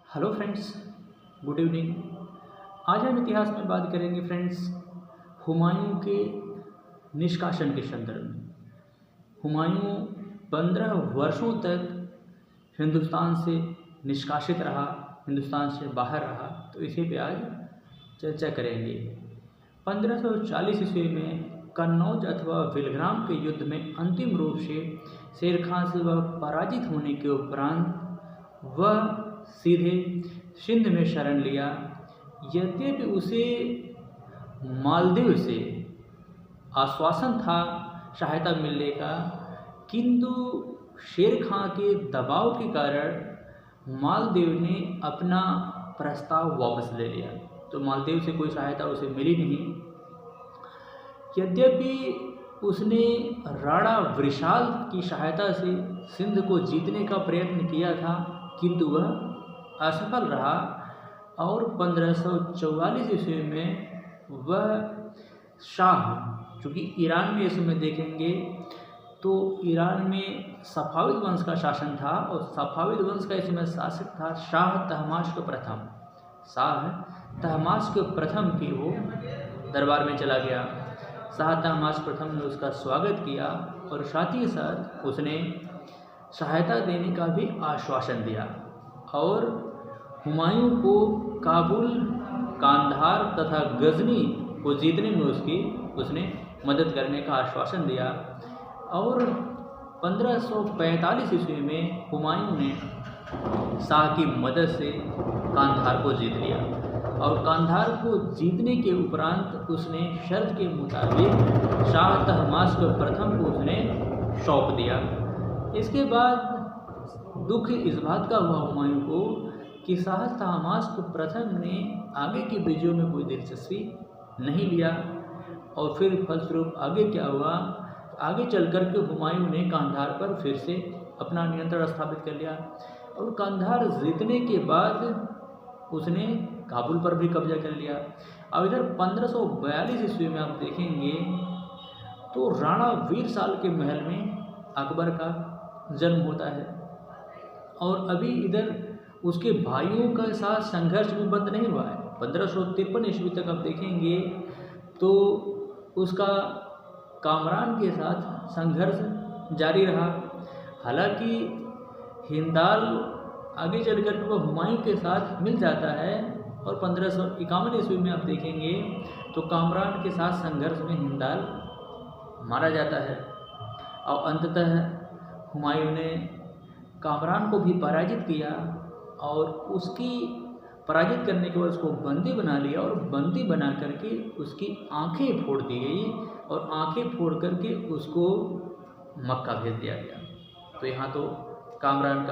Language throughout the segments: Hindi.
Hello friends, good evening. आज हम इतिहास में बात करेंगे फ्रेंड्स हुमायूं के निष्कासन के संदर्भ में। हुमायूं 15 वर्षों तक हिंदुस्तान से निष्कासित रहा, हिंदुस्तान से बाहर रहा, तो इसी पे आज चर्चा करेंगे। 1540 ईस्वी में कन्नौज अथवा विलग्राम के युद्ध में अंतिम रूप से शेर खां से वह पराजित होने के उपरांत वह सीधे सिंध में शरण लिया। यद्यपि उसे मालदीव से आश्वासन था सहायता मिलने का, किंतु शेर खां के दबाव के कारण मालदीव ने अपना प्रस्ताव वापस ले लिया, तो मालदीव से कोई सहायता उसे मिली नहीं। यद्यपि उसने राणा वृषाल की सहायता से सिंध को जीतने का प्रयत्न किया था, किंतु वह असफल रहा और 1544 ईस्वी में वह शाह, चूँकि ईरान में इस समय देखेंगे तो ईरान में सफाविद वंश का शासन था और सफाविद वंश का इसमें शासक था शाह तहमास्प प्रथम। शाह तहमास्प प्रथम की वो दरबार में चला गया। शाह तहमास्प प्रथम ने उसका स्वागत किया और साथ ही साथ उसने सहायता देने का भी आश्वासन दिया और हुमायूं को काबुल, कांधार तथा गजनी को जीतने में उसने मदद करने का आश्वासन दिया। और 1545 ईस्वी में हुमायूं ने शाह की मदद से कांधार को जीत लिया और कांधार को जीतने के उपरांत उसने शर्त के मुताबिक शाह तहमास्प प्रथम को उसने सौंप दिया। इसके बाद दुख इस बात का हुआ हुमायूं को कि शाह तहमास्प प्रथम ने आगे की विजयों में कोई दिलचस्पी नहीं लिया और फिर फलस्वरूप आगे क्या हुआ, आगे चल कर के हुमायूं ने कांधार पर फिर से अपना नियंत्रण स्थापित कर लिया और कांधार जीतने के बाद उसने काबुल पर भी कब्जा कर लिया। अब इधर 1542 ईस्वी में आप देखेंगे तो राणा वीरसाल के महल में अकबर का जन्म होता है और अभी इधर उसके भाइयों का साथ संघर्ष भी बंद नहीं हुआ है। 1553 ईस्वी तक आप देखेंगे तो उसका कामरान के साथ संघर्ष जारी रहा। हालांकि हिंदाल आगे चल कर वह हुमायूं के साथ मिल जाता है और 1551 ईस्वी में आप देखेंगे तो कामरान के साथ संघर्ष में हिंदाल मारा जाता है और अंततः हुमायूं ने कामरान को भी पराजित किया और उसकी पराजित करने के बाद उसको बंदी बना लिया और बंदी बना करके उसकी आंखें फोड़ दी गई और आंखें फोड़ करके उसको मक्का भेज दिया गया। तो यहाँ तो कामरान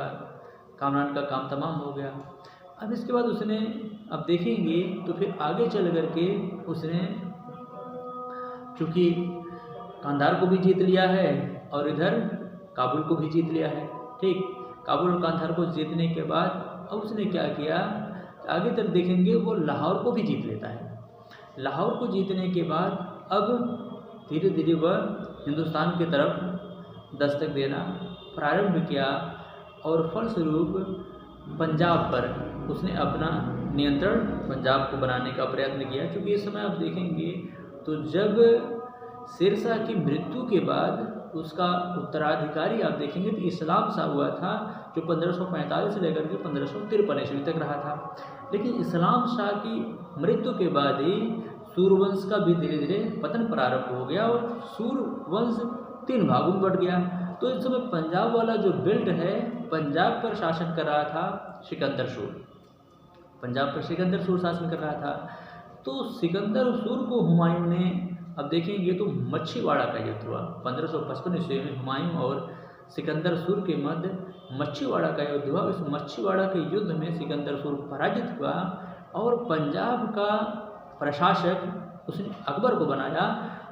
का काम तमाम हो गया। अब इसके बाद उसने, अब देखेंगे तो फिर आगे चल करके उसने चूँकि कांधार को भी जीत लिया है और इधर काबुल को भी जीत लिया है। ठीक, काबुल और कांधार को जीतने के बाद अब उसने क्या किया, आगे तक देखेंगे वो लाहौर को भी जीत लेता है। लाहौर को जीतने के बाद अब धीरे धीरे वह हिंदुस्तान की तरफ दस्तक देना प्रारंभ किया और फलस्वरूप पंजाब पर उसने अपना नियंत्रण पंजाब को बनाने का प्रयत्न किया। क्योंकि इस समय आप देखेंगे तो जब शेरशाह की मृत्यु के बाद उसका उत्तराधिकारी आप देखेंगे तो इस्लाम शाह हुआ था, जो 1545 से लेकर के 1553 ईस्वी तक रहा था। लेकिन इस्लाम शाह की मृत्यु के बाद ही सूर्यवंश का भी धीरे धीरे पतन प्रारंभ हो गया और सूर्यवंश 3 भागों में बट गया। तो इस समय पंजाब वाला जो बेल्ट है, पंजाब पर शासन कर रहा था सिकंदर सूर, पंजाब पर सिकंदर सूर शासन कर रहा था। तो सिकंदर सूर को हुमायूं ने, अब देखेंगे तो मच्छीवाड़ा का युद्ध हुआ 1555 ईस्वी में। हुमायूं और सिकंदर सूर के मध्य मच्छीवाड़ा का युद्ध हुआ। इस मच्छीवाड़ा के युद्ध में सिकंदर सूर पराजित हुआ और पंजाब का प्रशासक उसने अकबर को बनाया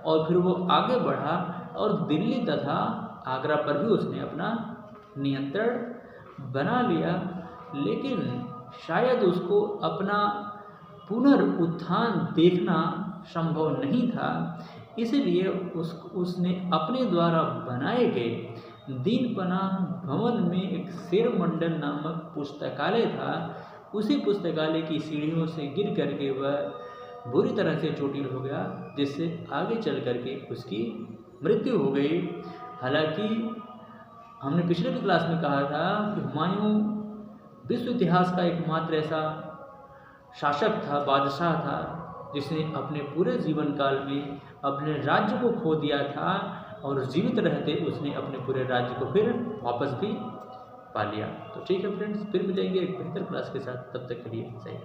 और फिर वो आगे बढ़ा और दिल्ली तथा आगरा पर भी उसने अपना नियंत्रण बना लिया। लेकिन शायद उसको अपना पुनरुत्थान देखना संभव नहीं था, इसलिए उसने अपने द्वारा बनाए गए दीनपनाह भवन में एक शेर मंडल नामक पुस्तकालय था, उसी पुस्तकालय की सीढ़ियों से गिर करके वह बुरी तरह से चोटिल हो गया, जिससे आगे चल करके उसकी मृत्यु हो गई। हालांकि हमने पिछले भी क्लास में कहा था कि हुमायूं विश्व इतिहास का एकमात्र ऐसा शासक था, बादशाह था, जिसने अपने पूरे जीवन काल में अपने राज्य को खो दिया था और जीवित रहते उसने अपने पूरे राज्य को फिर वापस भी पा लिया। तो ठीक है फ्रेंड्स, फिर मिलेंगे एक बेहतर क्लास के साथ, तब तक के लिए सही।